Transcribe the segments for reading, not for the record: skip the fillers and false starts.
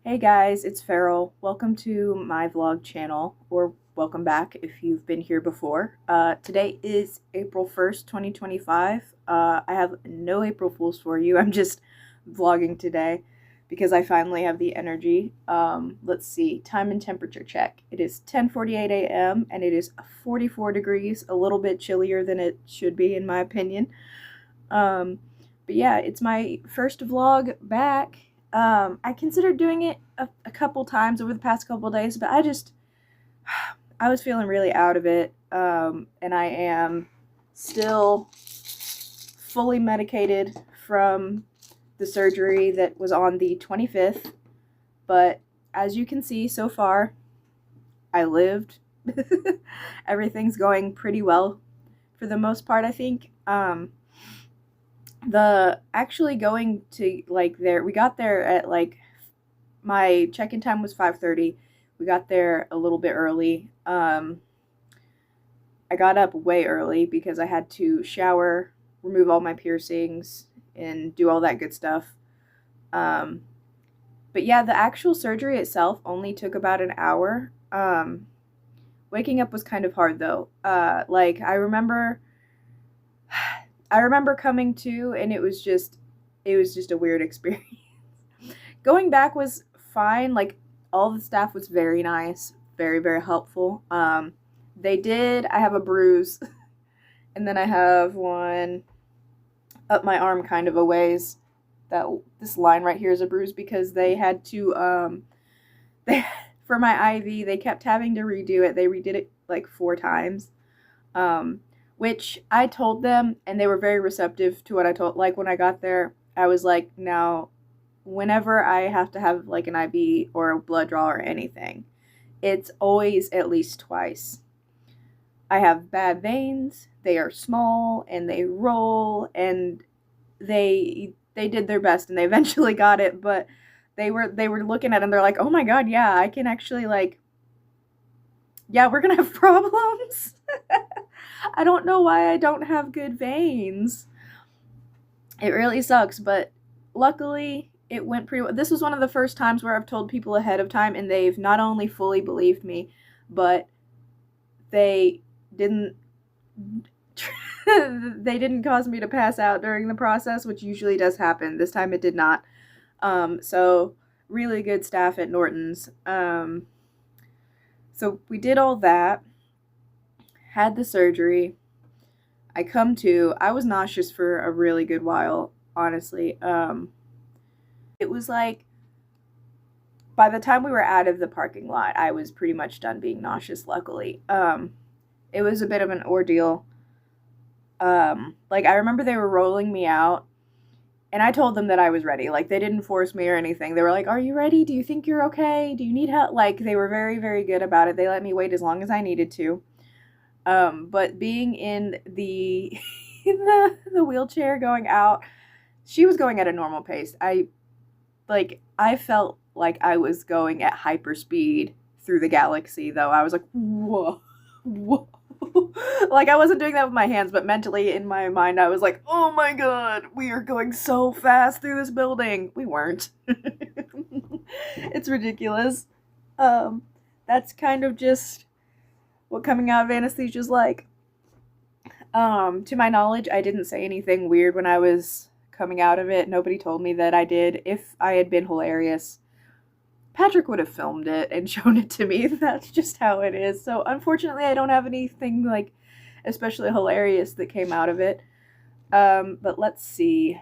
Hey guys, it's Farrell. Welcome to my vlog channel, or welcome back if you've been here before. Today is April 1st, 2025. I have no April Fools for you. I'm just vlogging today because I finally have the energy. Let's see, time and temperature check. It is 10:48 a.m. and it is 44 degrees, a little bit chillier than it should be in my opinion. But yeah, it's my first vlog back. I considered doing it a couple times over the past couple days, but I was feeling really out of it, and I am still fully medicated from the surgery that was on the 25th, but as you can see so far, I lived. Everything's going pretty well for the most part, I think. The actually going to we got there at my check-in time was 5:30. We got there a little bit early. I got up way early because I had to shower, remove all my piercings, and do all that good stuff. But yeah, the actual surgery itself only took about an hour. Waking up was kind of hard though. I remember coming to, and it was just a weird experience. Going back was fine. Like, all the staff was very nice, very, very helpful. I have a bruise, and then I have one up my arm kind of a ways. This line right here is a bruise because they had to, for my IV, they kept having to redo it. They redid it like 4 times. Which I told them, and they were very receptive to what I told. Like, when I got there, I was like, now, whenever I have to have like an IV or a blood draw or anything, it's always at least twice. I have bad veins, they are small, and they roll, and they did their best, and they eventually got it, but they were looking at it, and they're like, oh my god, yeah, I can actually, yeah, we're gonna have problems. I don't know why I don't have good veins. It really sucks, but luckily it went pretty well. This was one of the first times where I've told people ahead of time, and they've not only fully believed me, but they didn't they didn't cause me to pass out during the process, which usually does happen. This time it did not. So really good staff at Norton's. So we did all that, had the surgery. I was nauseous for a really good while, honestly. It was like, by the time we were out of the parking lot, I was pretty much done being nauseous, luckily. It was a bit of an ordeal. I remember they were rolling me out, and I told them that I was ready. Like, they didn't force me or anything. They were like, are you ready? Do you think you're okay? Do you need help? Like, they were very, very good about it. They let me wait as long as I needed to. But being in the the wheelchair going out, she was going at a normal pace. I felt like I was going at hyper speed through the galaxy, though. I was like, whoa, whoa. Like, I wasn't doing that with my hands, but mentally in my mind, I was like, oh my god, we are going so fast through this building. We weren't. It's ridiculous. That's kind of just what coming out of anesthesia is like. To my knowledge, I didn't say anything weird when I was coming out of it. Nobody told me that I did. If I had been hilarious, Patrick would have filmed it and shown it to me. That's just how it is. So unfortunately, I don't have anything like especially hilarious that came out of it. But let's see.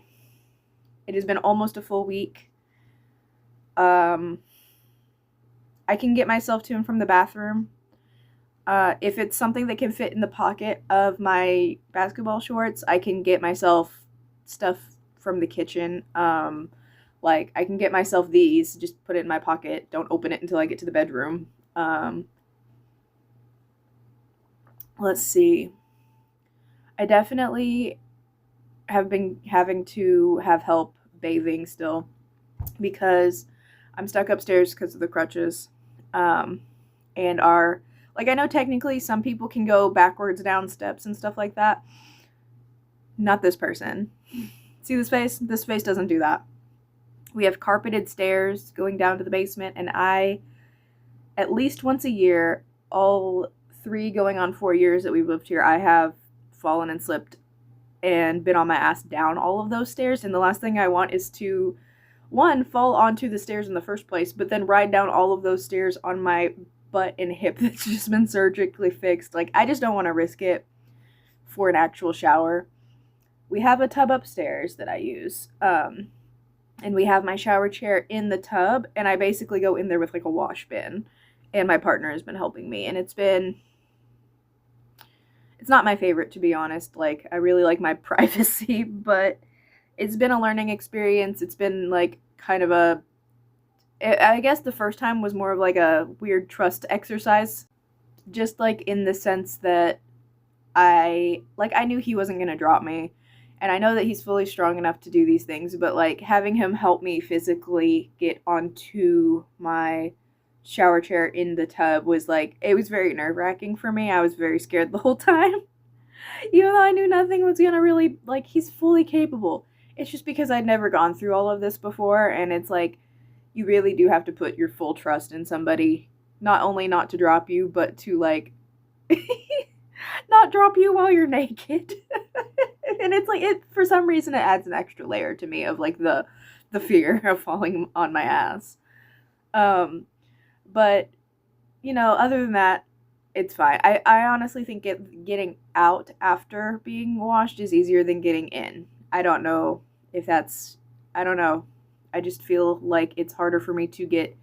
It has been almost a full week. I can get myself to and from the bathroom. If it's something that can fit in the pocket of my basketball shorts, I can get myself stuff from the kitchen. I can get myself these, just put it in my pocket, don't open it until I get to the bedroom. Let's see. I definitely have been having to have help bathing still because I'm stuck upstairs because of the crutches. And I know technically some people can go backwards down steps and stuff like that. Not this person. See this face? This face doesn't do that. We have carpeted stairs going down to the basement, and I, at least once a year, all 3 going on 4 years that we've lived here, I have fallen and slipped and been on my ass down all of those stairs. And the last thing I want is to, one, fall onto the stairs in the first place, but then ride down all of those stairs on my butt and hip that's just been surgically fixed. Like, I just don't want to risk it for an actual shower. We have a tub upstairs that I use, and we have my shower chair in the tub, and I basically go in there with like a wash bin, and my partner has been helping me, and it's not my favorite, to be honest. Like, I really like my privacy, but it's been a learning experience. It's been like kind of I guess the first time was more of like a weird trust exercise, just like in the sense that I knew he wasn't going to drop me, and I know that he's fully strong enough to do these things, but like having him help me physically get onto my shower chair in the tub was like, it was very nerve-wracking for me. I was very scared the whole time. Even though I knew nothing was gonna really, like, he's fully capable. It's just because I'd never gone through all of this before, and it's like, you really do have to put your full trust in somebody, not only not to drop you, but to, like, not drop you while you're naked. And it's like, for some reason, it adds an extra layer to me of, like, the fear of falling on my ass. But, you know, other than that, it's fine. I honestly think getting out after being washed is easier than getting in. I don't know if that's, I don't know. I just feel like it's harder for me to get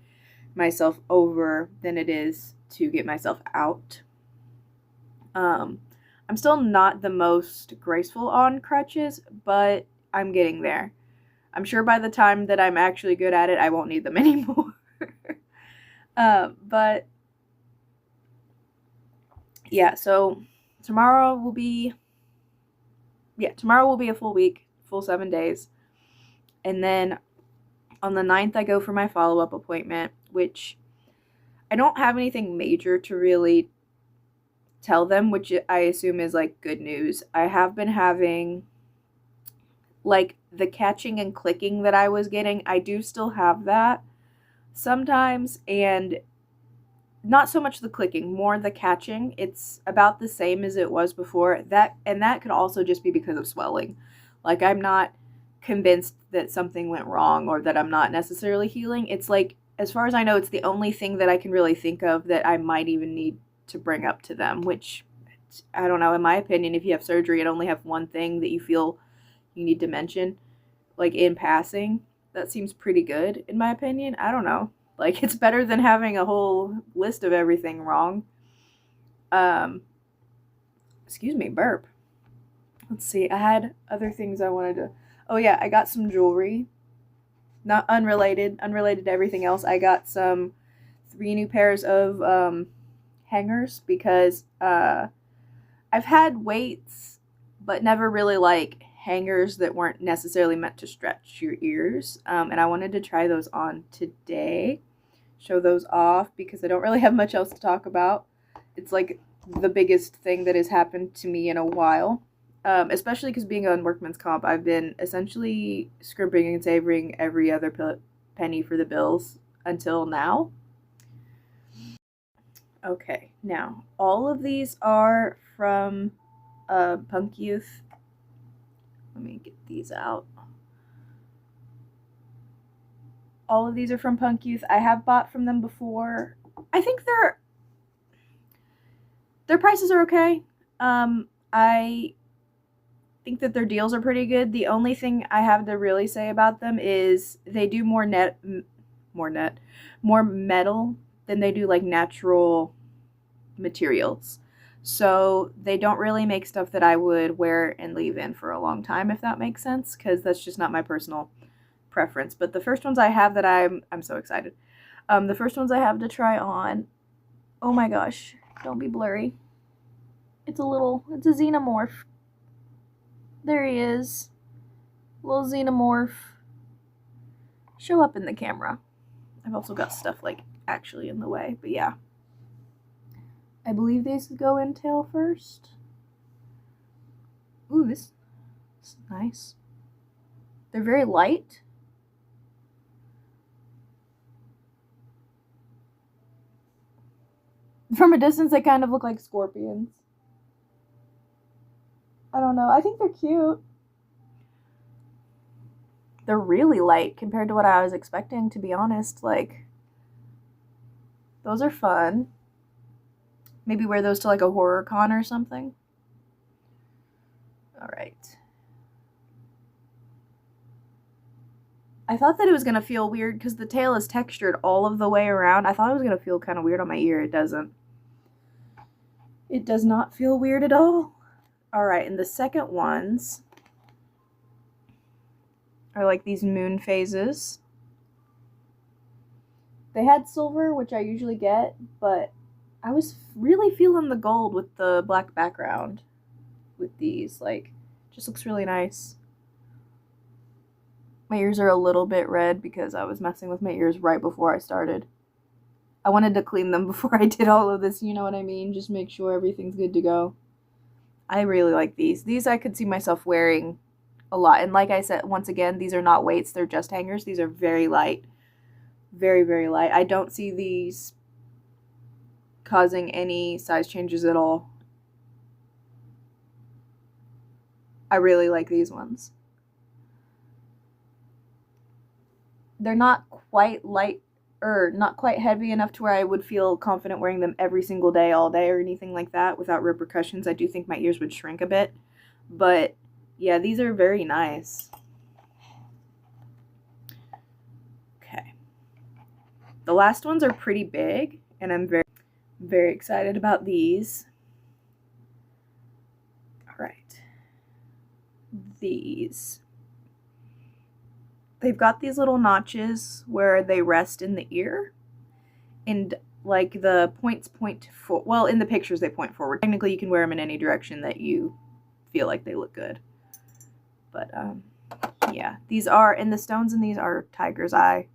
myself over than it is to get myself out. I'm still not the most graceful on crutches, but I'm getting there. I'm sure by the time that I'm actually good at it, I won't need them anymore. But yeah, so tomorrow will be a full week, full 7 days. And then on the 9th, I go for my follow-up appointment, which I don't have anything major to really tell them, which I assume is like good news. I have been having like the catching and clicking that I was getting. I do still have that sometimes, and not so much the clicking, more the catching. It's about the same as it was before. That could also just be because of swelling. Like, I'm not convinced that something went wrong or that I'm not necessarily healing. It's like, as far as I know, it's the only thing that I can really think of that I might even need to bring up to them, which, I don't know, in my opinion, if you have surgery and only have one thing that you feel you need to mention, like in passing, that seems pretty good, in my opinion. I don't know. Like, it's better than having a whole list of everything wrong. Excuse me, burp. Let's see, I had other things I wanted to... Oh yeah, I got some jewelry. Not unrelated to everything else. I got 3 new pairs of hangers because I've had weights, but never really like hangers that weren't necessarily meant to stretch your ears. And I wanted to try those on today, show those off, because I don't really have much else to talk about. It's like the biggest thing that has happened to me in a while. Especially because being on workman's comp, I've been essentially scrimping and savoring every other penny for the bills until now. Okay, now, all of these are from PUNKYOUth. Let me get these out. All of these are from PUNKYOUth. I have bought from them before. I think their prices are okay. I think that their deals are pretty good. The only thing I have to really say about them is they do more metal than they do like natural materials. So they don't really make stuff that I would wear and leave in for a long time, if that makes sense, because that's just not my personal preference. But the first ones I have that I'm so excited. The first ones I have to try on, oh my gosh, don't be blurry. It's a xenomorph. There he is. Little xenomorph. Show up in the camera. I've also got stuff like actually in the way, but yeah. I believe these go in tail first. Ooh, this is nice. They're very light. From a distance, they kind of look like scorpions. I don't know. I think they're cute. They're really light compared to what I was expecting, to be honest. Like, those are fun. Maybe wear those to like a horror con or something. All right. I thought that it was going to feel weird because the tail is textured all of the way around. I thought it was going to feel kind of weird on my ear. It doesn't. It does not feel weird at all. All right, and the second ones are like these moon phases. They had silver, which I usually get, but I was really feeling the gold with the black background with these. Like, just looks really nice. My ears are a little bit red because I was messing with my ears right before I started. I wanted to clean them before I did all of this, you know what I mean? Just make sure everything's good to go. I really like these. These I could see myself wearing a lot. And like I said, once again, these are not weights. They're just hangers. These are very light. Very, very light. I don't see these causing any size changes at all. I really like these ones. They're not quite light or not quite heavy enough to where I would feel confident wearing them every single day, all day, or anything like that without repercussions. I do think my ears would shrink a bit. But yeah, these are very nice. Okay. The last ones are pretty big, and I'm very, very excited about these. All right. These. They've got these little notches where they rest in the ear, and like the points point for, well, in the pictures they point forward. Technically you can wear them in any direction that you feel like they look good. But yeah, these are, and the stones in these are tiger's eye.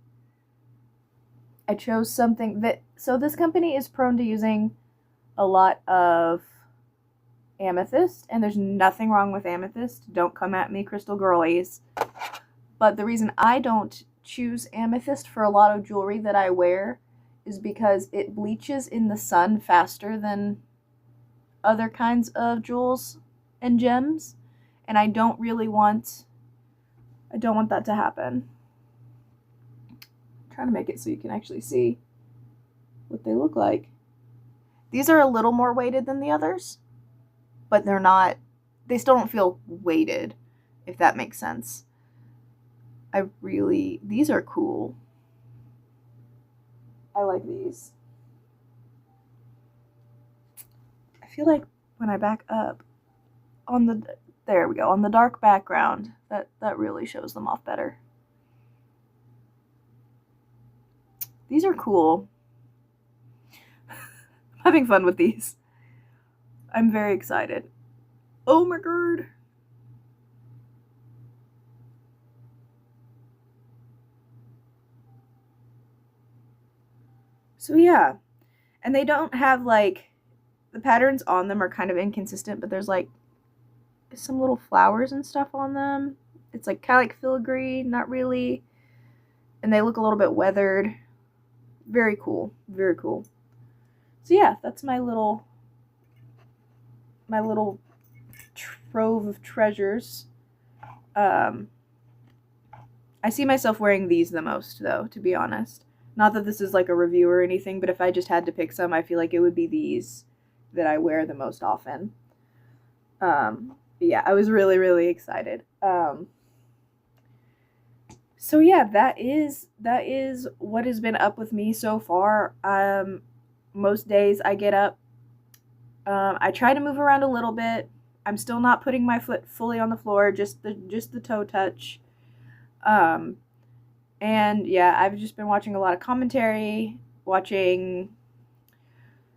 I chose something that, so this company is prone to using a lot of amethyst, and there's nothing wrong with amethyst. Don't come at me, crystal girlies. But the reason I don't choose amethyst for a lot of jewelry that I wear is because it bleaches in the sun faster than other kinds of jewels and gems. And I don't want that to happen. I'm trying to make it so you can actually see what they look like. These are a little more weighted than the others, but they're not, they still don't feel weighted, if that makes sense. These are cool. I like these. I feel like when I back up on the, there we go, on the dark background, that really shows them off better. These are cool. I'm having fun with these. I'm very excited. Oh my god. So yeah, and they don't have like, the patterns on them are kind of inconsistent, but there's like some little flowers and stuff on them. It's like kind of like filigree, not really, and they look a little bit weathered. Very cool, very cool. So yeah, that's my little trove of treasures. I see myself wearing these the most though, to be honest. Not that this is like a review or anything, but if I just had to pick some, I feel like it would be these that I wear the most often. Yeah, I was really, really excited. So yeah, that is what has been up with me so far. Most days I get up. I try to move around a little bit. I'm still not putting my foot fully on the floor, just the toe touch. And yeah, I've just been watching a lot of commentary, watching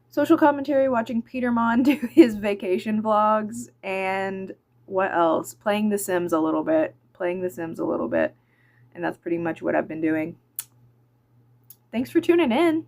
social commentary, watching Peter Mon do his vacation vlogs, and what else? Playing The Sims a little bit. And that's pretty much what I've been doing. Thanks for tuning in.